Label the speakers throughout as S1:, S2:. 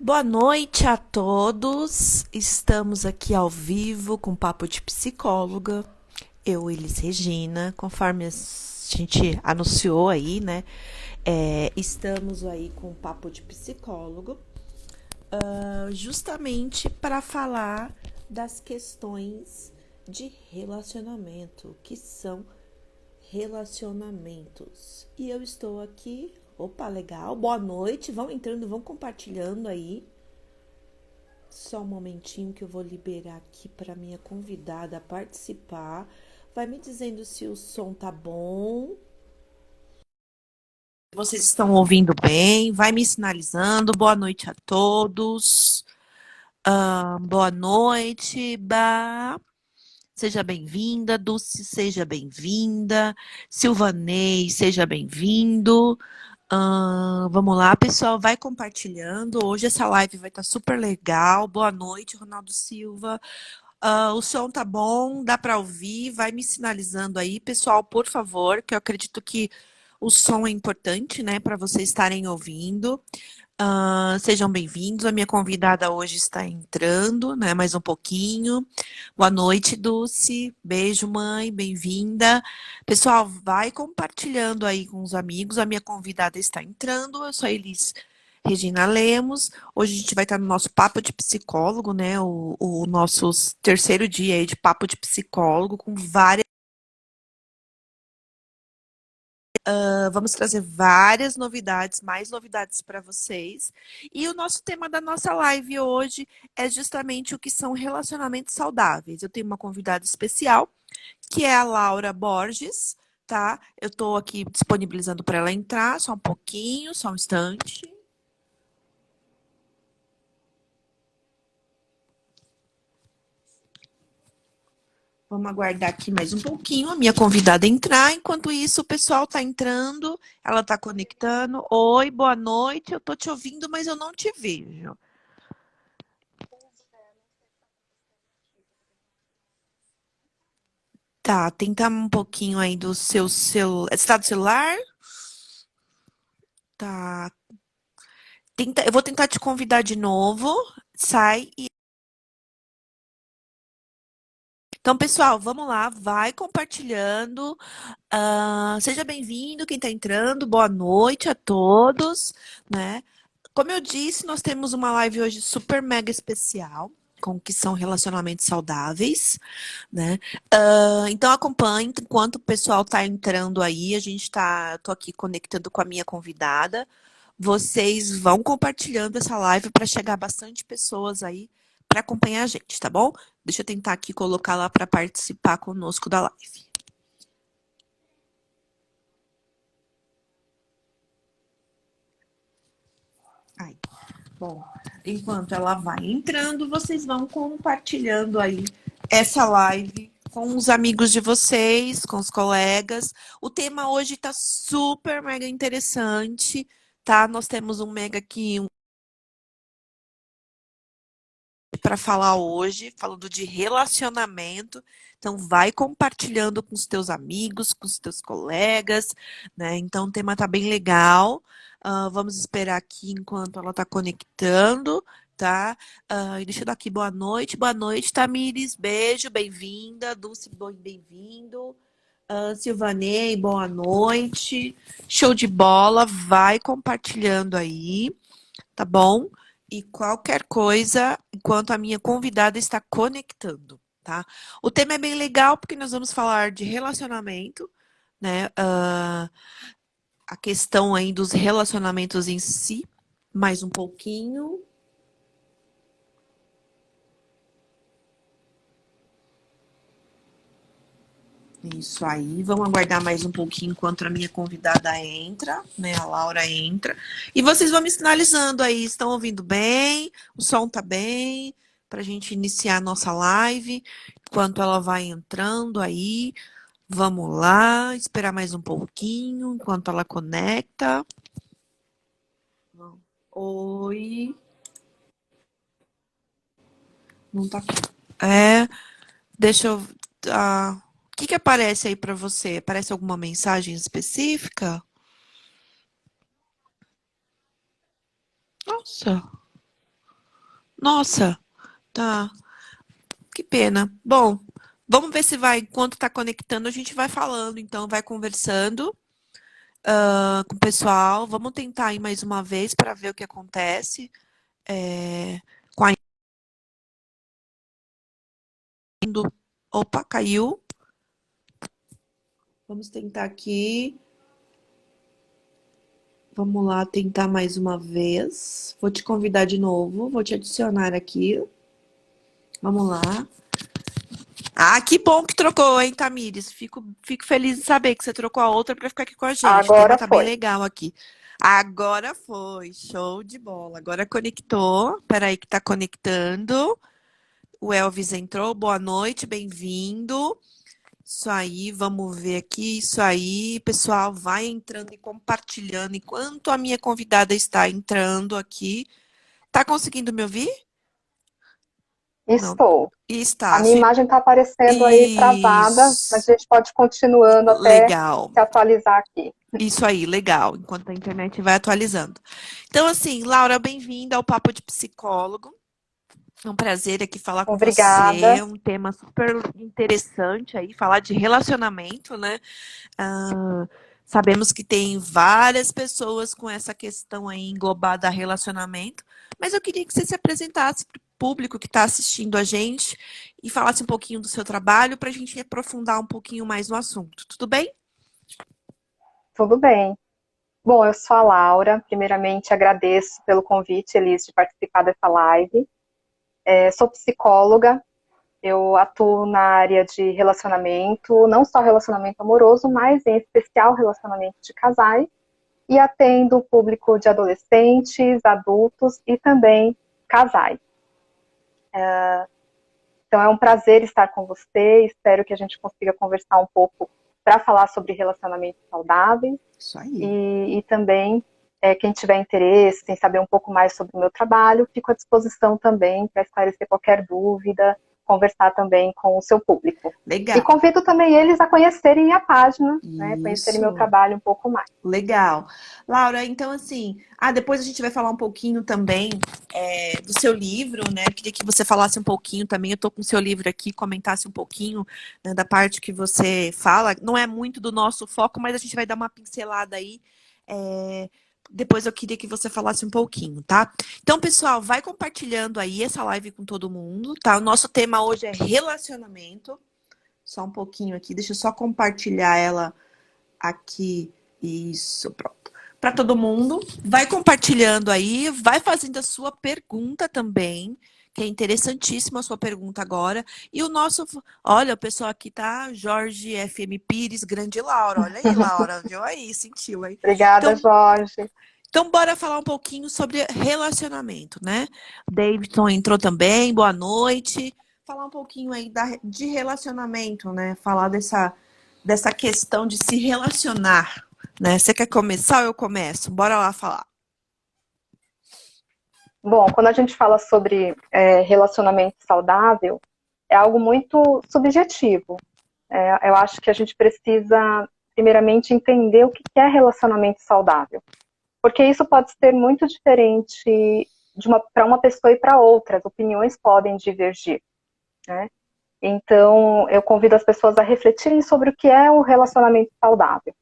S1: Boa noite a todos. Estamos aqui ao vivo com Papo de Psicóloga. Eu, Elis Regina, conforme a gente anunciou aí, né? Estamos aí com Papo de Psicólogo, justamente para falar das questões de relacionamento, que são relacionamentos. E eu estou aqui. Opa, legal. Boa noite. Vão entrando, vão compartilhando aí. Só um momentinho que eu vou liberar aqui para minha convidada participar. Vai me dizendo se o som tá bom. Vocês estão ouvindo bem? Vai me sinalizando. Boa noite a todos. Boa noite, Ba. Seja bem-vinda. Dulce, seja bem-vinda. Silvanei, seja bem-vindo. Vamos lá, pessoal. Vai compartilhando. Hoje essa live vai estar super legal. Boa noite, Ronaldo Silva. O som tá bom, dá para ouvir, vai me sinalizando aí, pessoal, por favor, que eu acredito que o som é importante, né, para vocês estarem ouvindo. Sejam bem-vindos. A minha convidada hoje está entrando, né, mais um pouquinho. Boa noite, Dulce. Beijo, mãe, bem-vinda. Pessoal, vai compartilhando aí com os amigos. A minha convidada está entrando. Eu sou a Elis Regina Lemos. Hoje a gente vai estar no nosso papo de psicólogo, né? O nosso terceiro dia aí de papo de psicólogo, com várias. Vamos trazer várias novidades, mais novidades para vocês. E o nosso tema da nossa live hoje é justamente o que são relacionamentos saudáveis. Eu tenho uma convidada especial, que é a Laura Borges, tá? Eu estou aqui disponibilizando para ela entrar, só um pouquinho, só um instante. Vamos aguardar aqui mais um pouquinho a minha convidada entrar. Enquanto isso, o pessoal está entrando, ela está conectando. Oi, boa noite. Eu estou te ouvindo, mas eu não te vejo. Tá, tenta um pouquinho aí do seu celular. Está do celular? Tá. Eu vou tentar te convidar de novo. Sai e. Então, pessoal, vamos lá, vai compartilhando. Seja bem-vindo quem está entrando. Boa noite a todos, né? Como eu disse, nós temos uma live hoje super mega especial, com o que são relacionamentos saudáveis, né? Então acompanhe enquanto o pessoal está entrando aí, tô aqui conectando com a minha convidada. Vocês vão compartilhando essa live para chegar bastante pessoas aí para acompanhar a gente, tá bom? Deixa eu tentar aqui colocar lá para participar conosco da live. Aí, bom, enquanto ela vai entrando, vocês vão compartilhando aí essa live com os amigos de vocês, com os colegas. O tema hoje está super mega interessante, tá? Nós temos um mega aqui para falar hoje, falando de relacionamento. Então, vai compartilhando com os teus amigos, com os teus colegas, né? Então, o tema está bem legal. Vamos esperar aqui enquanto ela está conectando, tá? E deixa eu dar aqui boa noite, Tamires, beijo, bem-vinda, Dulce, bem-vindo. Silvanei, boa noite. Show de bola, vai compartilhando aí, tá bom? E qualquer coisa, enquanto a minha convidada está conectando, tá? O tema é bem legal porque nós vamos falar de relacionamento, né? A questão aí dos relacionamentos em si, mais um pouquinho. Isso aí, vamos aguardar mais um pouquinho enquanto a minha convidada entra, né? A Laura entra. E vocês vão me sinalizando aí, estão ouvindo bem? O som tá bem? Para a gente iniciar a nossa live. Enquanto ela vai entrando aí, vamos lá, esperar mais um pouquinho enquanto ela conecta. Oi, não tá. É, deixa eu. O que que aparece aí para você? Aparece alguma mensagem específica? Nossa. Nossa, tá. Que pena. Bom, vamos ver se vai, enquanto tá conectando, a gente vai falando, então, vai conversando com o pessoal. Vamos tentar aí mais uma vez para ver o que acontece. É, com a indo. Opa, caiu. Vamos tentar aqui. Vamos lá tentar mais uma vez. Vou te convidar de novo, vou te adicionar aqui. Vamos lá. Ah, que bom que trocou, hein, Tamires? Fico feliz de saber que você trocou a outra para ficar aqui com a gente. O tema
S2: Agora
S1: tá bem
S2: foi.
S1: legal aqui. Agora foi, show de bola. Agora conectou. Peraí que tá conectando. O Elvis entrou. Boa noite, bem-vindo. Isso aí, vamos ver aqui. Isso aí, pessoal, vai entrando e compartilhando enquanto a minha convidada está entrando aqui. Tá conseguindo me ouvir? Não.
S2: Estou. A
S1: Está.
S2: minha imagem está aparecendo aí travada, mas
S1: Isso.
S2: a gente pode ir continuando até
S1: Legal.
S2: se atualizar aqui.
S1: Isso aí, legal. Enquanto a internet vai atualizando. Então, assim, Laura, bem-vinda ao Papo de Psicólogo. É um prazer aqui falar com você.
S2: Obrigada.
S1: É um tema super interessante aí, falar de relacionamento, né? Ah, sabemos que tem várias pessoas com essa questão aí englobada a relacionamento, mas eu queria que você se apresentasse para o público que está assistindo a gente e falasse um pouquinho do seu trabalho para a gente aprofundar um pouquinho mais no assunto. Tudo bem?
S2: Tudo bem. Bom, eu sou a Laura. Primeiramente, agradeço pelo convite, Elis, de participar dessa live. Sou psicóloga. Eu atuo na área de relacionamento, não só relacionamento amoroso, mas em especial relacionamento de casais. E atendo o público de adolescentes, adultos e também casais. Então é um prazer estar com você, espero que a gente consiga conversar um pouco para falar sobre relacionamentos saudáveis
S1: Isso aí.
S2: e também quem tiver interesse em saber um pouco mais sobre o meu trabalho, fico à disposição também para esclarecer qualquer dúvida, conversar também com o seu público. E
S1: Legal.
S2: convido também eles a conhecerem a página, né, conhecerem meu
S1: Isso.
S2: trabalho um pouco mais.
S1: Legal. Laura, então assim, depois a gente vai falar um pouquinho também do seu livro, né? Queria que você falasse um pouquinho também. Eu tô com o seu livro aqui, comentasse um pouquinho, né, da parte que você fala. Não é muito do nosso foco, mas a gente vai dar uma pincelada aí. É, depois eu queria que você falasse um pouquinho, tá? Então, pessoal, vai compartilhando aí essa live com todo mundo, tá? O nosso tema hoje é relacionamento. Só um pouquinho aqui, deixa eu só compartilhar ela aqui. Isso, pronto. Para todo mundo. Vai compartilhando aí, vai fazendo a sua pergunta também, que é interessantíssima a sua pergunta agora. E o nosso. Olha, o pessoal aqui tá. Jorge FM Pires, grande Laura. Olha aí, Laura, viu aí, sentiu aí.
S2: Obrigada,
S1: Então,
S2: Jorge.
S1: então, bora falar um pouquinho sobre relacionamento, né? Davidson entrou também, boa noite. Falar um pouquinho aí de relacionamento, né? Falar dessa questão de se relacionar, né? Você quer começar ou eu começo? Bora lá falar.
S2: Bom, quando a gente fala sobre relacionamento saudável, é algo muito subjetivo. Eu acho que a gente precisa, primeiramente, entender o que é relacionamento saudável. Porque isso pode ser muito diferente para uma pessoa e para outra, as opiniões podem divergir, né? Então, eu convido as pessoas a refletirem sobre o que é o relacionamento saudável.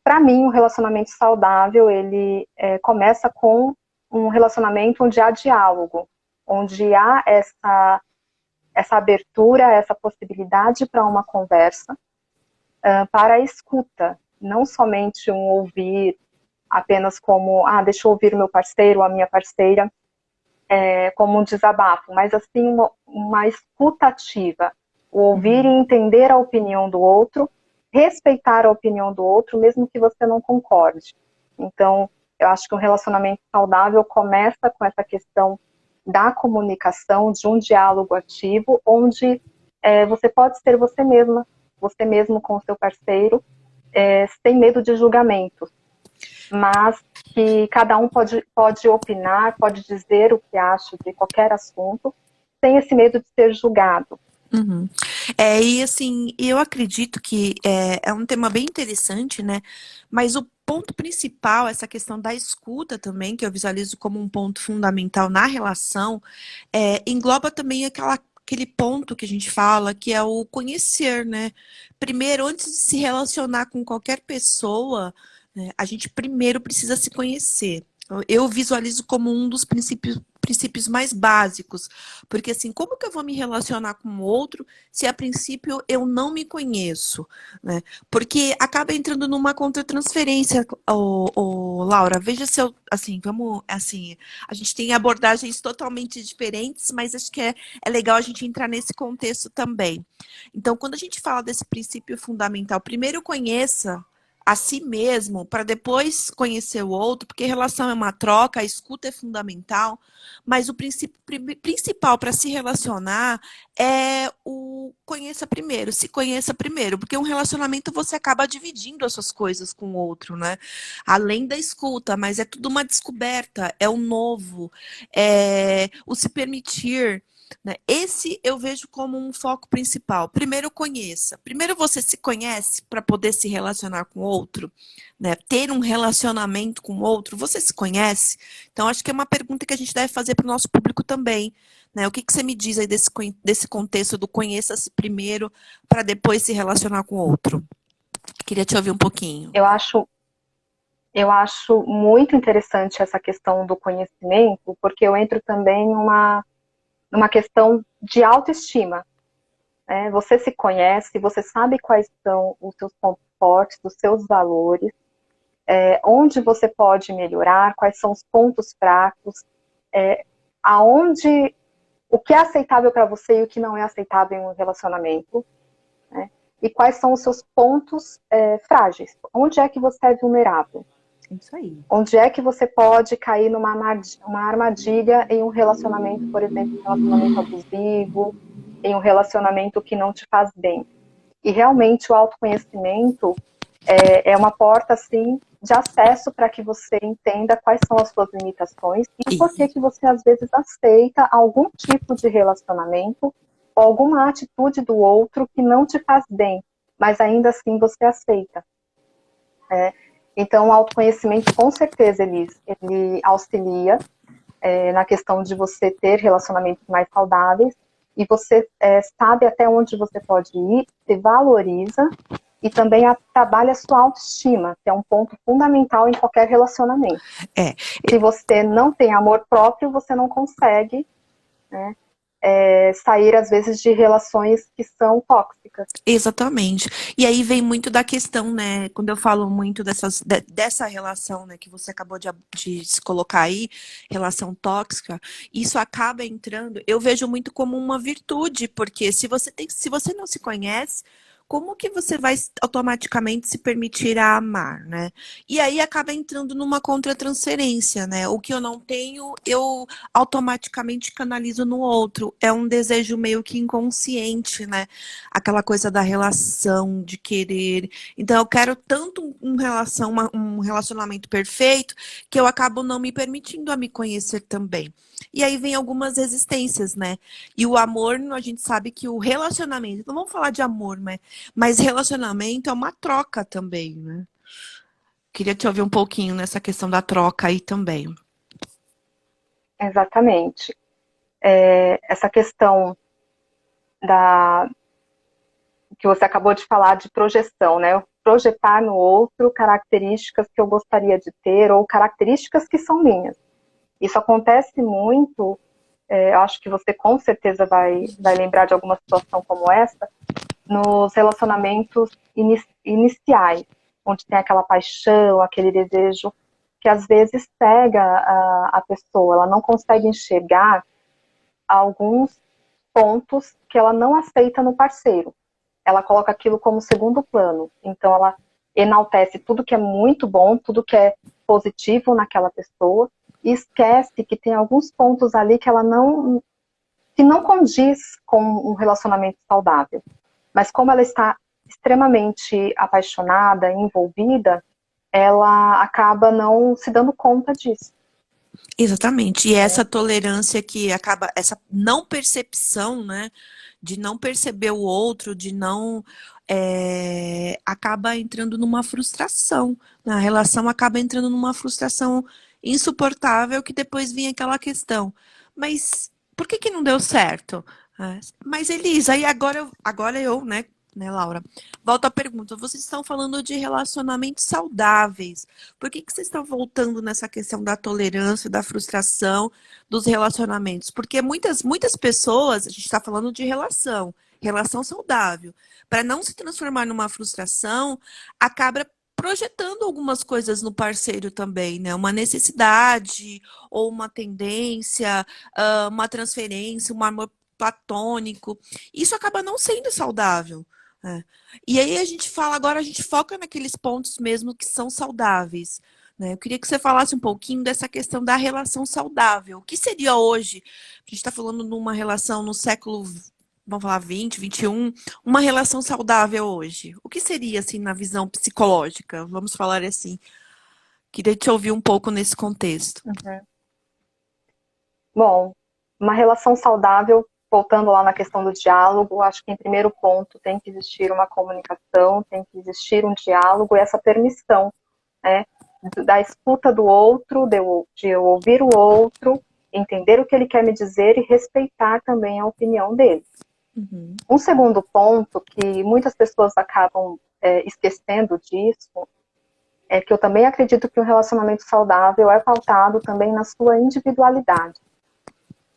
S2: Para mim, um relacionamento saudável, ele começa com um relacionamento onde há diálogo, onde há essa abertura, essa possibilidade para uma conversa, para a escuta, não somente um ouvir apenas como, deixa eu ouvir o meu parceiro ou a minha parceira, como um desabafo, mas assim uma escuta ativa, o ouvir e
S1: Uhum.
S2: entender a opinião do outro, respeitar a opinião do outro, mesmo que você não concorde. Então, eu acho que um relacionamento saudável começa com essa questão da comunicação, de um diálogo ativo, onde você pode ser você mesma, você mesmo com o seu parceiro, sem medo de julgamento, mas que cada um pode opinar, pode dizer o que acha de qualquer assunto, sem esse medo de ser julgado.
S1: Uhum. E assim, eu acredito que é um tema bem interessante, né? Mas ponto principal, essa questão da escuta também, que eu visualizo como um ponto fundamental na relação, engloba também aquele ponto que a gente fala, que é o conhecer, né? Primeiro, antes de se relacionar com qualquer pessoa, né, a gente primeiro precisa se conhecer. Eu visualizo como um dos princípios mais básicos, porque assim, como que eu vou me relacionar com o outro se a princípio eu não me conheço, né? Porque acaba entrando numa contratransferência, Laura. Veja se eu, assim, vamos, assim, a gente tem abordagens totalmente diferentes, mas acho que é legal a gente entrar nesse contexto também. Então, quando a gente fala desse princípio fundamental, primeiro conheça a si mesmo para depois conhecer o outro, porque relação é uma troca, a escuta é fundamental, mas o princípio principal para se relacionar é o conheça primeiro, se conheça primeiro, porque um relacionamento você acaba dividindo as suas coisas com o outro, né? Além da escuta, mas é tudo uma descoberta, é o novo, é o se permitir, né? Esse eu vejo como um foco principal. Primeiro conheça. Primeiro você se conhece para poder se relacionar com o outro, né? Ter um relacionamento com o outro. Você se conhece? Então acho que é uma pergunta que a gente deve fazer para o nosso público também, né? O que você me diz aí desse contexto do conheça-se primeiro para depois se relacionar com o outro? Queria te ouvir um pouquinho.
S2: Eu acho, eu acho muito interessante essa questão do conhecimento, porque eu entro também numa questão de autoestima. Né? Você se conhece, você sabe quais são os seus pontos fortes, os seus valores, onde você pode melhorar, quais são os pontos fracos, aonde o que é aceitável para você e o que não é aceitável em um relacionamento, né? E quais são os seus pontos frágeis, onde é que você é vulnerável,
S1: Isso aí.
S2: onde é que você pode cair numa armadilha em um relacionamento, por exemplo, um relacionamento abusivo, em um relacionamento que não te faz bem. E realmente o autoconhecimento é uma porta, assim, de acesso para que você entenda quais são as suas limitações e por que que você, às vezes, aceita algum tipo de relacionamento ou alguma atitude do outro que não te faz bem, mas ainda assim você aceita. Né? Então, o autoconhecimento, com certeza, ele auxilia na questão de você ter relacionamentos mais saudáveis e você sabe até onde você pode ir, se valoriza e também trabalha a sua autoestima, que é um ponto fundamental em qualquer relacionamento.
S1: É,
S2: Se você não tem amor próprio, você não consegue, né, sair, às vezes, de relações que são tóxicas.
S1: exatamente. E aí vem muito da questão, né? Quando eu falo muito dessa relação, né, que você acabou de se colocar aí, relação tóxica, isso acaba entrando, eu vejo muito como uma virtude, porque se você não se conhece, como que você vai automaticamente se permitir a amar, né? E aí acaba entrando numa contratransferência, né? O que eu não tenho, eu automaticamente canalizo no outro. É um desejo meio que inconsciente, né? Aquela coisa da relação, de querer. Então, eu quero tanto um relacionamento perfeito que eu acabo não me permitindo a me conhecer também. E aí vem algumas resistências, né? E o amor, a gente sabe que o relacionamento, não vamos falar de amor, mas relacionamento é uma troca também, né? Queria te ouvir um pouquinho nessa questão da troca aí também.
S2: Exatamente. Essa questão da que você acabou de falar de projeção, né? Eu projetar no outro características que eu gostaria de ter ou características que são minhas. Isso acontece muito, eu acho que você com certeza vai lembrar de alguma situação como essa, nos relacionamentos iniciais, onde tem aquela paixão, aquele desejo que às vezes cega a pessoa, ela não consegue enxergar alguns pontos que ela não aceita no parceiro. Ela coloca aquilo como segundo plano. Então ela enaltece tudo que é muito bom, tudo que é positivo naquela pessoa e esquece que tem alguns pontos ali que ela não condiz com um relacionamento saudável. Mas como ela está extremamente apaixonada, envolvida, ela acaba não se dando conta disso.
S1: Exatamente. E essa
S2: Né?
S1: tolerância que acaba, essa não percepção, né, de não perceber o outro, de não acaba entrando numa frustração. Né? A relação acaba entrando numa frustração insuportável que depois vem aquela questão. Mas por que que não deu certo? Mas Elisa, e agora eu, né, Laura? Volto à pergunta. Vocês estão falando de relacionamentos saudáveis. Por que que vocês estão voltando nessa questão da tolerância, da frustração dos relacionamentos? Porque muitas pessoas, a gente está falando de relação saudável. Para não se transformar numa frustração, acaba projetando algumas coisas no parceiro também, né? Uma necessidade ou uma tendência, uma transferência, um amor platônico. Isso acaba não sendo saudável. Né? E aí agora a gente foca naqueles pontos mesmo que são saudáveis. Né? Eu queria que você falasse um pouquinho dessa questão da relação saudável. O que seria hoje? A gente está falando numa relação no século, vamos falar, 20, 21, uma relação saudável hoje. O que seria, assim, na visão psicológica? Vamos falar assim. Queria te ouvir um pouco nesse contexto.
S2: Uhum. Bom, uma relação saudável, voltando lá na questão do diálogo, acho que em primeiro ponto tem que existir uma comunicação, tem que existir um diálogo e essa permissão, né, da escuta do outro, de eu ouvir o outro, entender o que ele quer me dizer e respeitar também a opinião dele.
S1: Uhum.
S2: Um segundo ponto que muitas pessoas acabam esquecendo disso é que eu também acredito que um relacionamento saudável é pautado também na sua individualidade.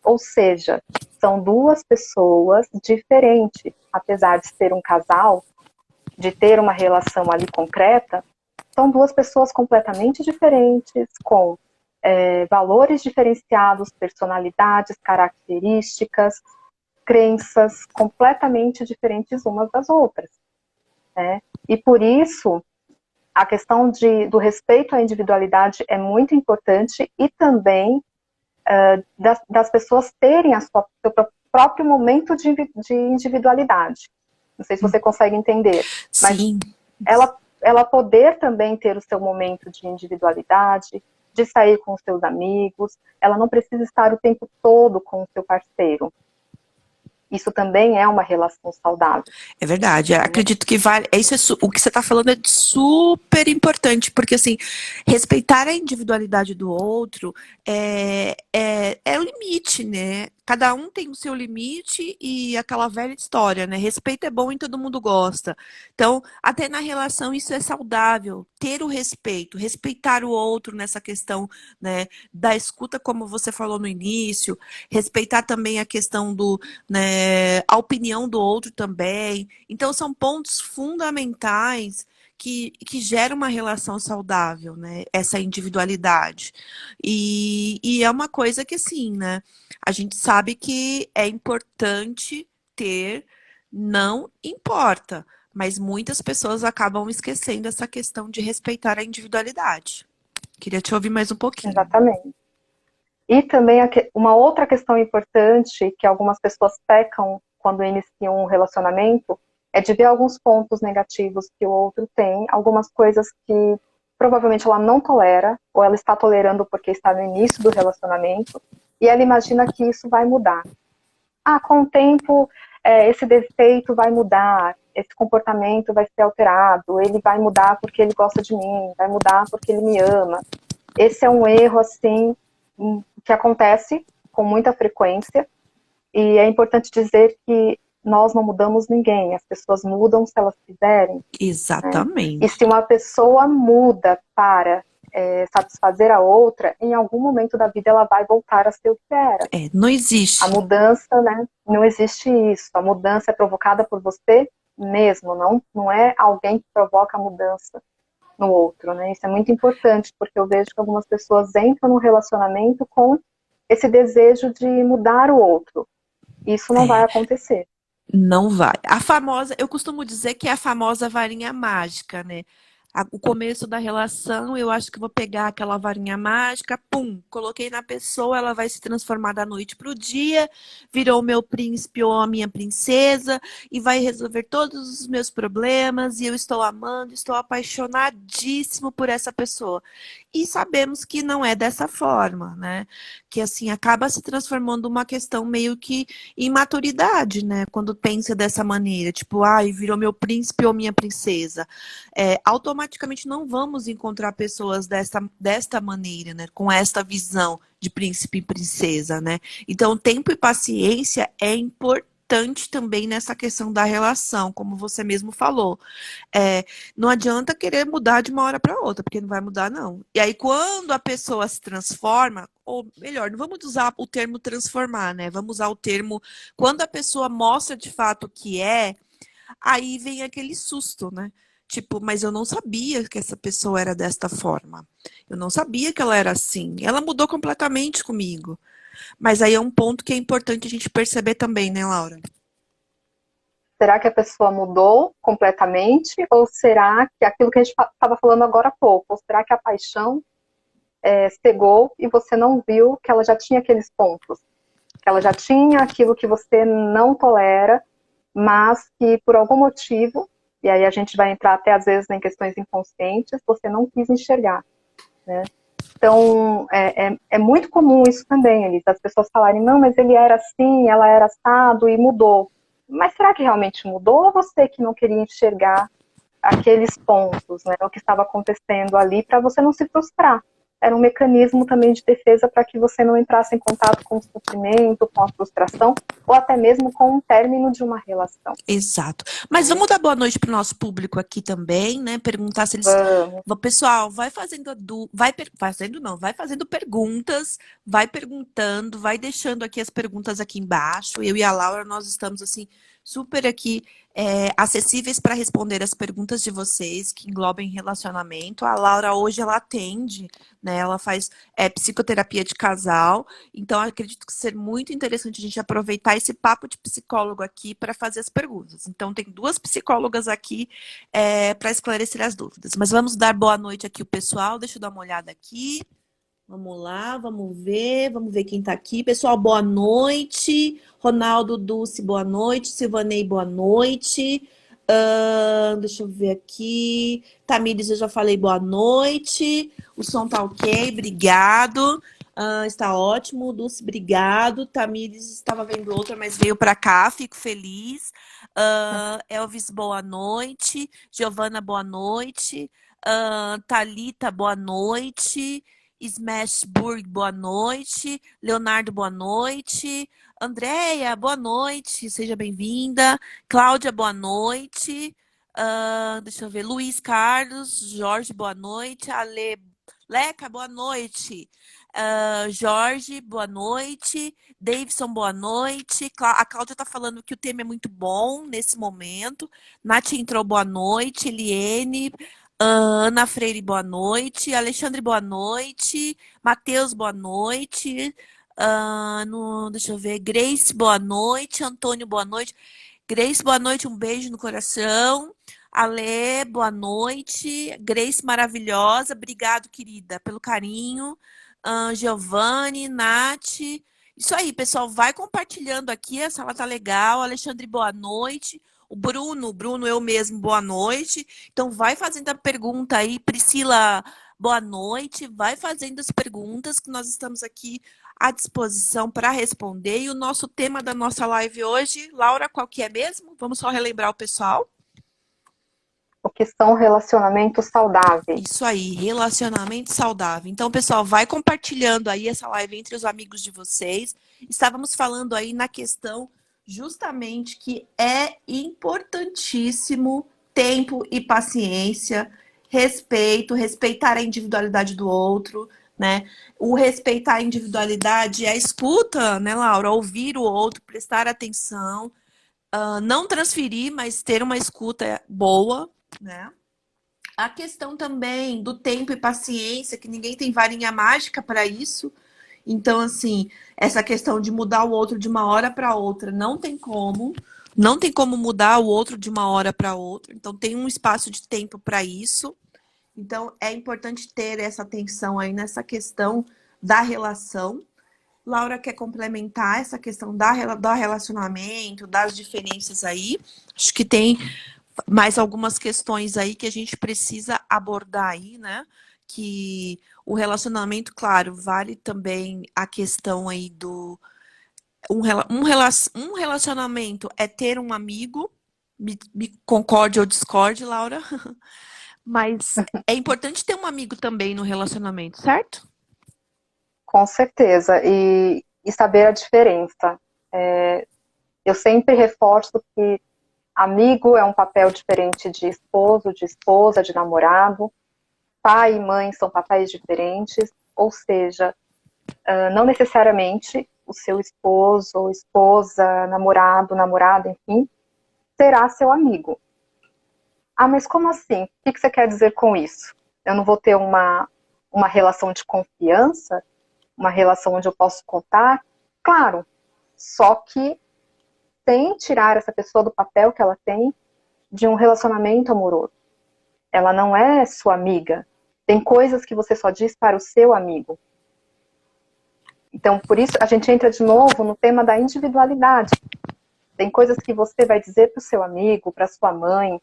S2: Ou seja, são duas pessoas diferentes, apesar de ser um casal, de ter uma relação ali concreta, são duas pessoas completamente diferentes, com valores diferenciados, personalidades, características, crenças completamente diferentes umas das outras. Né? E por isso, a questão do respeito à individualidade é muito importante e também das pessoas terem seu próprio momento de individualidade. Não sei se você consegue entender, mas
S1: Sim.
S2: ela poder também ter o seu momento de individualidade, de sair com os seus amigos, ela não precisa estar o tempo todo com o seu parceiro. Isso também é uma relação saudável.
S1: É verdade. Acredito que vale. O que você está falando é super importante, porque assim, respeitar a individualidade do outro é o limite, né? Cada um tem o seu limite e aquela velha história, né? Respeito é bom e todo mundo gosta. Então, até na relação isso é saudável. Ter o respeito, respeitar o outro nessa questão, né, da escuta, como você falou no início, respeitar também a questão né, a opinião do outro também. Então, são pontos fundamentais que geram uma relação saudável, né? Essa individualidade. E é uma coisa que, assim, né? A gente sabe que é importante ter, não importa, mas muitas pessoas acabam esquecendo essa questão de respeitar a individualidade. Queria te ouvir mais um pouquinho.
S2: Exatamente. E também uma outra questão importante que algumas pessoas pecam quando iniciam um relacionamento é de ver alguns pontos negativos que o outro tem, algumas coisas que provavelmente ela não tolera, ou ela está tolerando porque está no início do relacionamento, e ela imagina que isso vai mudar. Ah, com o tempo, esse defeito vai mudar, esse comportamento vai ser alterado, ele vai mudar porque ele gosta de mim, vai mudar porque ele me ama. Esse é um erro, assim, que acontece com muita frequência, e é importante dizer que nós não mudamos ninguém, as pessoas mudam se elas quiserem.
S1: Exatamente.
S2: Né? E se uma pessoa muda para satisfazer a outra, em algum momento da vida ela vai voltar a ser o que era.
S1: Não existe.
S2: A mudança, né? Não existe isso. A mudança é provocada por você mesmo, não é alguém que provoca a mudança no outro, né? Isso é muito importante, porque eu vejo que algumas pessoas entram no relacionamento com esse desejo de mudar o outro. Isso não vai acontecer.
S1: Não vai. A famosa, eu costumo dizer que é a famosa varinha mágica, né? O começo da relação, eu acho que vou pegar aquela varinha mágica, pum, coloquei na pessoa, ela vai se transformar da noite para o dia, virou o meu príncipe ou a minha princesa e vai resolver todos os meus problemas e eu estou amando, estou apaixonadíssimo por essa pessoa. E sabemos que não é dessa forma, né? Que assim acaba se transformando uma questão meio que imaturidade, né? Quando pensa dessa maneira, tipo, ai, virou meu príncipe ou minha princesa. Automaticamente não vamos encontrar pessoas desta maneira, né? Com esta visão de príncipe e princesa, né? Então, tempo e paciência é importante também nessa questão da relação, como você mesmo falou. É, não adianta querer mudar de uma hora para outra, porque não vai mudar, não. E aí, quando a pessoa se transforma, ou melhor, não vamos usar o termo transformar, né? Vamos usar o termo quando a pessoa mostra de fato o que é, aí vem aquele susto, né? Tipo, mas eu não sabia que essa pessoa era desta forma. Eu não sabia que ela era assim. Ela mudou completamente comigo. Mas aí é um ponto que é importante a gente perceber também, né, Laura?
S2: Será que a pessoa mudou completamente? Ou será que aquilo que a gente estava falando agora há pouco? Ou será que a paixão cegou e você não viu que ela já tinha aqueles pontos? Que ela já tinha aquilo que você não tolera, mas que por algum motivo, e aí a gente vai entrar até às vezes em questões inconscientes, você não quis enxergar, né? Então, é muito comum isso também, Elisa, as pessoas falarem, não, mas ele era assim, ela era assado e mudou. Mas será que realmente mudou ou você que não queria enxergar aqueles pontos, né, o que estava acontecendo ali, para você não se frustrar? Era um mecanismo também de defesa para que você não entrasse em contato com o sofrimento, com a frustração, ou até mesmo com o término de uma relação.
S1: Exato. Mas
S2: Né?
S1: vamos dar boa noite para o nosso público aqui também, né? Perguntar se eles.
S2: Vamos.
S1: Pessoal, vai fazendo fazendo não, vai fazendo perguntas, vai perguntando, vai deixando aqui as perguntas aqui embaixo. Eu e a Laura, nós estamos assim super aqui acessíveis para responder as perguntas de vocês que englobem relacionamento. A Laura hoje ela atende, né? Ela faz psicoterapia de casal. Então, eu acredito que ser muito interessante a gente aproveitar esse papo de psicólogo aqui para fazer as perguntas. Então, tem duas psicólogas aqui para esclarecer as dúvidas. Mas vamos dar boa noite aqui o pessoal. Deixa eu dar uma olhada aqui. Vamos lá, vamos ver quem está aqui. Pessoal, boa noite. Ronaldo Dulce, boa noite. Silvanei, boa noite. Deixa eu ver aqui. Tamires, eu já falei boa noite. O som tá ok, obrigado. Está ótimo. Dulce, obrigado. Tamires estava vendo outra, mas veio para cá, fico feliz. Elvis, boa noite. Giovana, boa noite. Thalita, boa noite. Smashburg, boa noite. Leonardo, boa noite. Andréia, boa noite. Seja bem-vinda. Cláudia, boa noite. Deixa eu ver. Luiz Carlos, Jorge, boa noite. Ale, Leca, boa noite. Jorge, boa noite. Davidson, boa noite. A Cláudia está falando que o tema é muito bom nesse momento. Nath entrou, boa noite. Eliene, Ana Freire, boa noite. Alexandre, boa noite. Matheus, boa noite. Deixa eu ver. Grace, boa noite. Antônio, boa noite. Grace, boa noite. Um beijo no coração. Ale, boa noite. Grace, maravilhosa. Obrigado, querida, pelo carinho. Giovanni, Nath. Isso aí, pessoal. Vai compartilhando aqui. A sala tá legal. Alexandre, boa noite. Bruno, eu mesmo, boa noite. Então, vai fazendo a pergunta aí. Priscila, boa noite. Vai fazendo as perguntas que nós estamos aqui à disposição para responder. E o nosso tema da nossa live hoje, Laura, qual que é mesmo? Vamos só relembrar o pessoal.
S2: O que são relacionamentos saudáveis.
S1: Isso aí, relacionamento saudável. Então, pessoal, vai compartilhando aí essa live entre os amigos de vocês. Estávamos falando aí na questão justamente que é importantíssimo tempo e paciência, respeito, respeitar a individualidade do outro, né? O respeitar a individualidade é a escuta, né, Laura? Ouvir o outro, prestar atenção, não transferir, mas ter uma escuta boa, né? A questão também do tempo e paciência, que ninguém tem varinha mágica para isso. Então, assim, essa questão de mudar o outro de uma hora para outra, não tem como. Não tem como mudar o outro de uma hora para outra. Então, tem um espaço de tempo para isso. Então, é importante ter essa atenção aí nessa questão da relação. Laura quer complementar essa questão do relacionamento, das diferenças aí. Acho que tem mais algumas questões aí que a gente precisa abordar aí, né? Que o relacionamento, claro, vale também a questão aí do um relacionamento é ter um amigo, me concorde ou discorde, Laura, mas é importante ter um amigo também no relacionamento, certo?
S2: Com certeza, e saber a diferença. Eu sempre reforço que amigo é um papel diferente de esposo, de esposa, de namorado. Pai e mãe são papéis diferentes, ou seja, não necessariamente o seu esposo ou esposa, namorado, namorada, enfim, será seu amigo. Ah, mas como assim? O que você quer dizer com isso? Eu não vou ter uma relação de confiança? Uma relação onde eu posso contar? Claro, só que sem tirar essa pessoa do papel que ela tem de um relacionamento amoroso. Ela não é sua amiga. Tem coisas que você só diz para o seu amigo. Então, por isso, a gente entra de novo no tema da individualidade. Tem coisas que você vai dizer para o seu amigo, para sua mãe,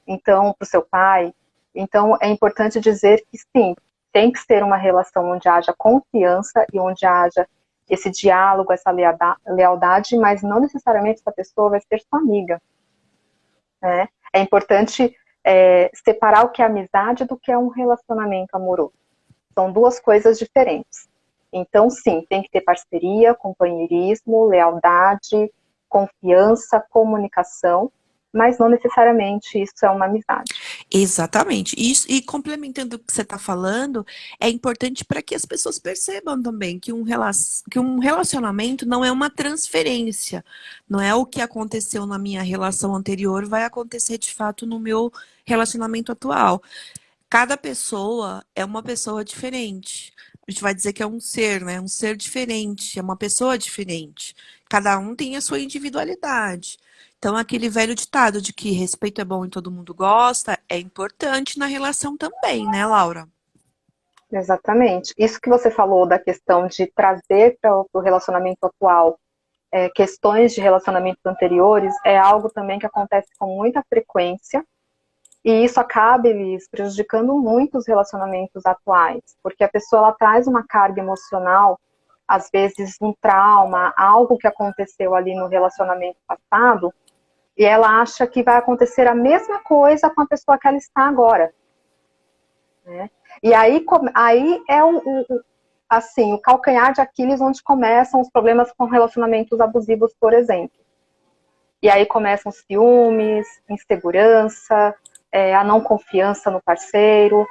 S2: então, para o seu pai. Então, é importante dizer que sim, tem que ser uma relação onde haja confiança e onde haja esse diálogo, essa lealdade, mas não necessariamente essa pessoa vai ser sua amiga. Né? É importante separar o que é amizade do que é um relacionamento amoroso. São duas coisas diferentes. Então, sim, tem que ter parceria, companheirismo, lealdade, confiança, comunicação, mas não necessariamente isso é uma amizade.
S1: Exatamente. Isso, e complementando o que você está falando, é importante para que as pessoas percebam também que que um relacionamento não é uma transferência. Não é o que aconteceu na minha relação anterior, vai acontecer de fato no meu relacionamento atual. Cada pessoa é uma pessoa diferente. A gente vai dizer que é um ser, né? Um ser diferente, é uma pessoa diferente. Cada um tem a sua individualidade. Então, aquele velho ditado de que respeito é bom e todo mundo gosta é importante na relação também, né, Laura?
S2: Exatamente. Isso que você falou da questão de trazer para o relacionamento atual questões de relacionamentos anteriores é algo também que acontece com muita frequência e isso acaba eles prejudicando muito os relacionamentos atuais, porque a pessoa ela traz uma carga emocional, às vezes um trauma, algo que aconteceu ali no relacionamento passado, e ela acha que vai acontecer a mesma coisa com a pessoa que ela está agora. Né? E aí é assim, o calcanhar de Aquiles onde começam os problemas com relacionamentos abusivos, por exemplo. E aí começam ciúmes, insegurança, a não confiança no parceiro.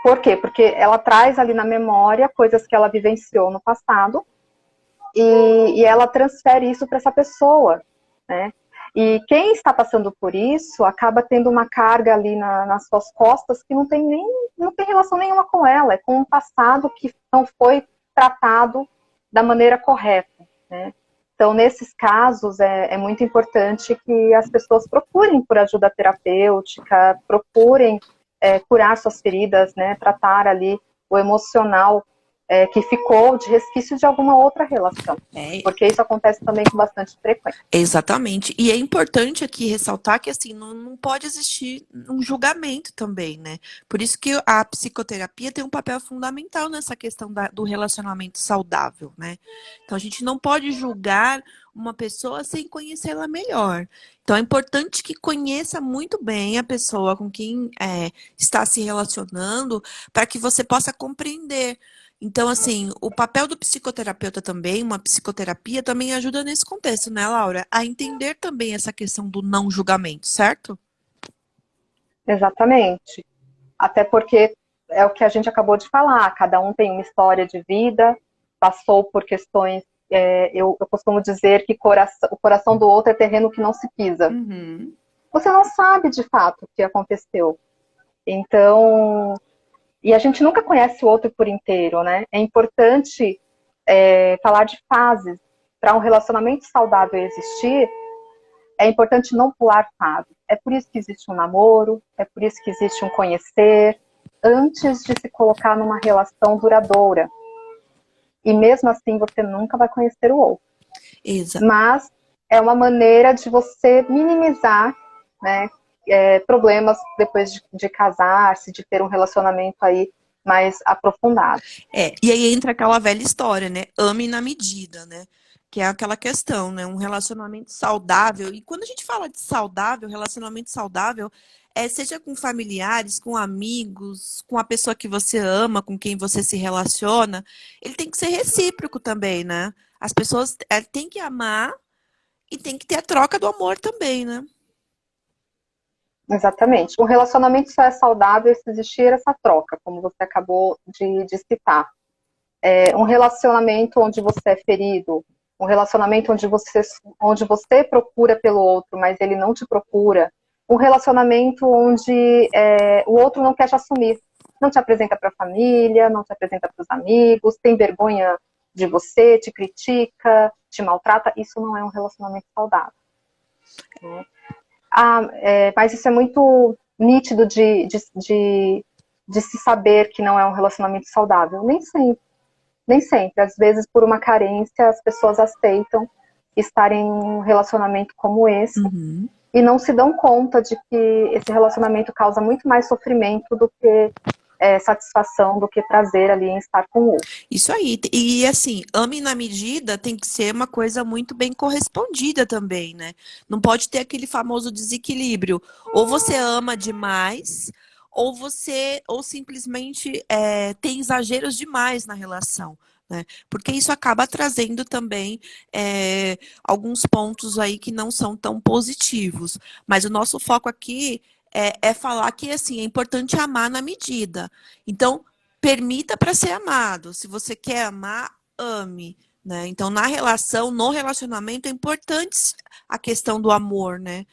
S2: Por quê? Porque ela traz ali na memória coisas que ela vivenciou no passado e ela transfere isso para essa pessoa, né? E quem está passando por isso acaba tendo uma carga ali nas suas costas que não tem relação nenhuma com ela, é com um passado que não foi tratado da maneira correta, né? Então, nesses casos, é muito importante que as pessoas procurem por ajuda terapêutica, procurem curar suas feridas, né? Tratar ali o emocional que ficou de resquício de alguma outra relação. Porque isso acontece também com bastante frequência.
S1: Exatamente. E é importante aqui ressaltar que assim não pode existir um julgamento também, né? Por isso que a psicoterapia tem um papel fundamental nessa questão do relacionamento saudável, né? Então a gente não pode julgar uma pessoa sem conhecê-la melhor. Então é importante que conheça muito bem a pessoa com quem está se relacionando para que você possa compreender. Então, assim, o papel do psicoterapeuta também, uma psicoterapia, também ajuda nesse contexto, né, Laura? A entender também essa questão do não julgamento, certo?
S2: Exatamente. Até porque é o que a gente acabou de falar, cada um tem uma história de vida, passou por questões. Eu costumo dizer que o coração do outro é terreno que não se pisa.
S1: Uhum.
S2: Você não sabe de fato o que aconteceu. Então, e a gente nunca conhece o outro por inteiro, né? É importante falar de fases. Para um relacionamento saudável existir, é importante não pular fases. É por isso que existe um namoro, é por isso que existe um conhecer, antes de se colocar numa relação duradoura. E mesmo assim você nunca vai conhecer o outro.
S1: Exato.
S2: Mas é uma maneira de você minimizar, né, problemas depois de casar-se, de ter um relacionamento aí mais aprofundado.
S1: E aí entra aquela velha história, né? Ame na medida, né? Que é aquela questão, né? Um relacionamento saudável. E quando a gente fala de saudável, relacionamento saudável, seja com familiares, com amigos, com a pessoa que você ama, com quem você se relaciona, ele tem que ser recíproco também, né? As pessoas têm que amar e tem que ter a troca do amor também, né?
S2: Exatamente. Um relacionamento só é saudável se existir essa troca, como você acabou de citar. Um relacionamento onde você é ferido, um relacionamento onde você procura pelo outro, mas ele não te procura, um relacionamento onde o outro não quer te assumir, não te apresenta para a família, não te apresenta para os amigos, tem vergonha de você, te critica, te maltrata, isso não é um relacionamento saudável. Né? Mas isso é muito nítido de se saber que não é um relacionamento saudável. Nem sempre. Nem sempre. Às vezes, por uma carência, as pessoas aceitam estar em um relacionamento como esse e não se dão conta de que esse relacionamento causa muito mais sofrimento do que satisfação, do que prazer ali em estar com o outro.
S1: Isso aí. E assim, ame na medida tem que ser uma coisa muito bem correspondida também, né? Não pode ter aquele famoso desequilíbrio. Ou você ama demais, ou simplesmente tem exageros demais na relação. Né? Porque isso acaba trazendo também alguns pontos aí que não são tão positivos. Mas o nosso foco aqui é falar que assim, é importante amar na medida. Então, permita para ser amado. Se você quer amar, ame. Né? Então, na relação, no relacionamento, é importante a questão do amor, né?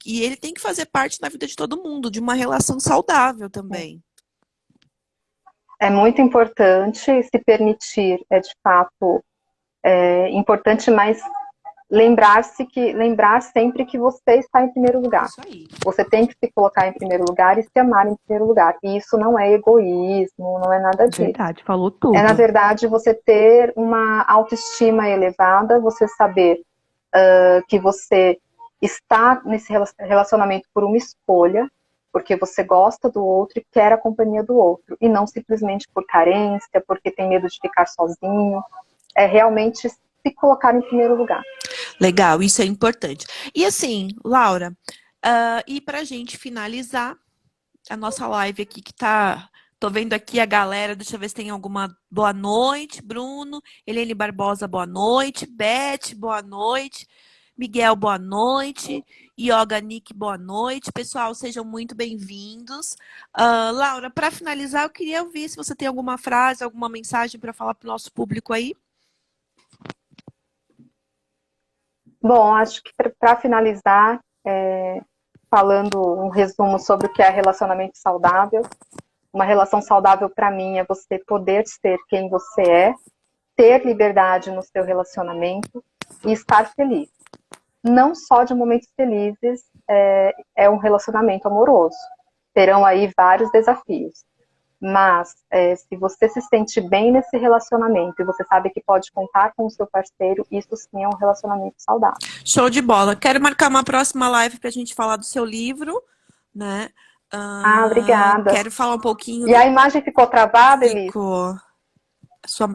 S1: E ele tem que fazer parte da vida de todo mundo, de uma relação saudável também.
S2: É muito importante se permitir, de fato, importante, mas lembrar sempre que você está em primeiro lugar.
S1: Isso aí.
S2: Você tem que se colocar em primeiro lugar e se amar em primeiro lugar. E isso não é egoísmo, não é nada disso.
S1: Verdade, falou tudo.
S2: Na verdade, você ter uma autoestima elevada, você saber que você está nesse relacionamento por uma escolha, porque você gosta do outro e quer a companhia do outro, e não simplesmente por carência, porque tem medo de ficar sozinho. É realmente se colocar em primeiro lugar.
S1: Legal, isso é importante. E assim, Laura, e pra gente finalizar a nossa live aqui que tá. Tô vendo aqui a galera, deixa eu ver se tem alguma. Boa noite, Bruno. Helene Barbosa, boa noite. Beth, boa noite. Miguel, boa noite. Yoga Nick, boa noite. Pessoal, sejam muito bem-vindos. Laura, para finalizar, eu queria ouvir se você tem alguma frase, alguma mensagem para falar para o nosso público aí.
S2: Bom, acho que para finalizar, falando um resumo sobre o que é relacionamento saudável, uma relação saudável para mim é você poder ser quem você é, ter liberdade no seu relacionamento e estar feliz. Não só de momentos felizes é um relacionamento amoroso. Terão aí vários desafios. Mas se você se sente bem nesse relacionamento e você sabe que pode contar com o seu parceiro, isso sim é um relacionamento saudável.
S1: Show de bola. Quero marcar uma próxima live para a gente falar do seu livro, né?
S2: Obrigada.
S1: Quero falar um pouquinho.
S2: E a imagem ficou travada, Elis?
S1: Ficou.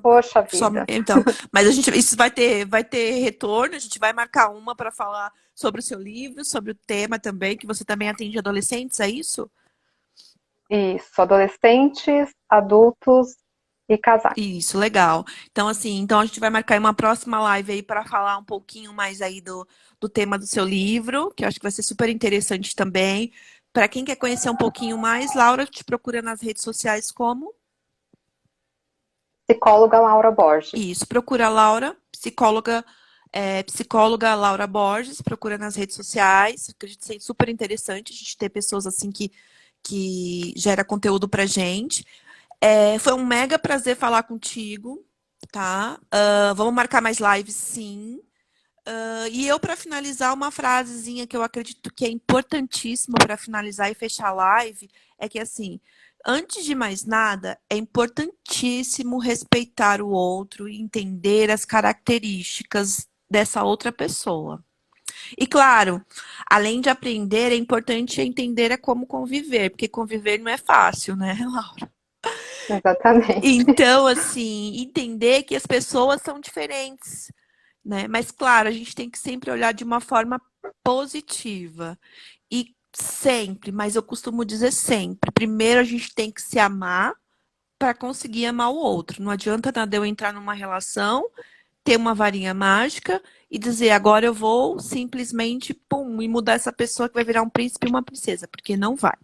S2: Poxa vida.
S1: Então, mas isso vai ter retorno, a gente vai marcar uma para falar sobre o seu livro, sobre o tema também, que você também atende adolescentes, é isso?
S2: Isso, adolescentes, adultos e casais.
S1: Isso, legal. Então, assim, a gente vai marcar uma próxima live aí para falar um pouquinho mais aí do tema do seu livro, que eu acho que vai ser super interessante também. Para quem quer conhecer um pouquinho mais, Laura te procura nas redes sociais como?
S2: Psicóloga Laura Borges.
S1: Isso, procura a Laura, psicóloga Laura Borges, procura nas redes sociais. Acredito ser super interessante a gente ter pessoas assim que gera conteúdo pra gente. Foi um mega prazer falar contigo, tá? Vamos marcar mais lives, sim. E eu, para finalizar, uma frasezinha que eu acredito que é importantíssima para finalizar e fechar a live, é que assim, Antes de mais nada, é importantíssimo respeitar o outro e entender as características dessa outra pessoa. E claro, além de aprender, é importante entender como conviver, porque conviver não é fácil, né, Laura?
S2: Exatamente.
S1: Então, assim, entender que as pessoas são diferentes, né? Mas claro, a gente tem que sempre olhar de uma forma positiva. E sempre, mas eu costumo dizer sempre, primeiro a gente tem que se amar para conseguir amar o outro. Não adianta nada eu entrar numa relação, ter uma varinha mágica e dizer agora eu vou simplesmente pum e mudar essa pessoa que vai virar um príncipe e uma princesa, porque não vai.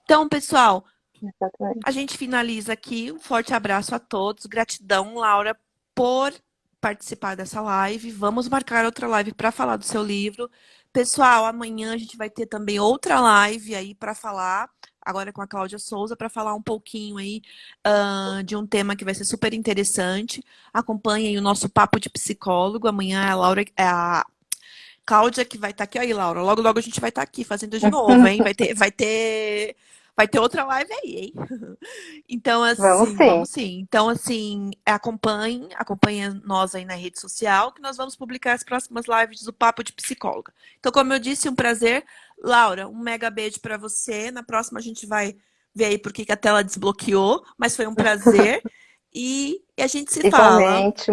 S1: Então, pessoal, a
S2: Exatamente.
S1: gente finaliza aqui. Um forte abraço a todos. Gratidão, Laura, por participar dessa live. Vamos marcar outra live para falar do seu livro. Pessoal, amanhã a gente vai ter também outra live aí para falar, agora com a Cláudia Souza, para falar um pouquinho aí de um tema que vai ser super interessante. Acompanhem o nosso papo de psicólogo. Amanhã é a Cláudia que vai estar aqui. Aí, Laura, logo, logo a gente vai estar aqui fazendo de novo, hein? Vai ter outra live aí, hein? Então,
S2: Vamos
S1: assim,
S2: sim.
S1: vamos sim. Então, assim, acompanhe nós aí na rede social, que nós vamos publicar as próximas lives do Papo de Psicóloga. Então, como eu disse, um prazer. Laura, um mega beijo para você. Na próxima a gente vai ver aí por que que a tela desbloqueou, mas foi um prazer. E a gente se fala.
S2: Igualmente.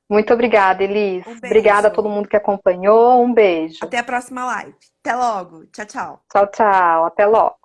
S2: Muito obrigada, Elis.
S1: Um
S2: Obrigada a todo
S1: beijo.
S2: mundo que acompanhou. Um beijo.
S1: Até a próxima live. Até logo. Tchau, tchau.
S2: Tchau, tchau. Até logo.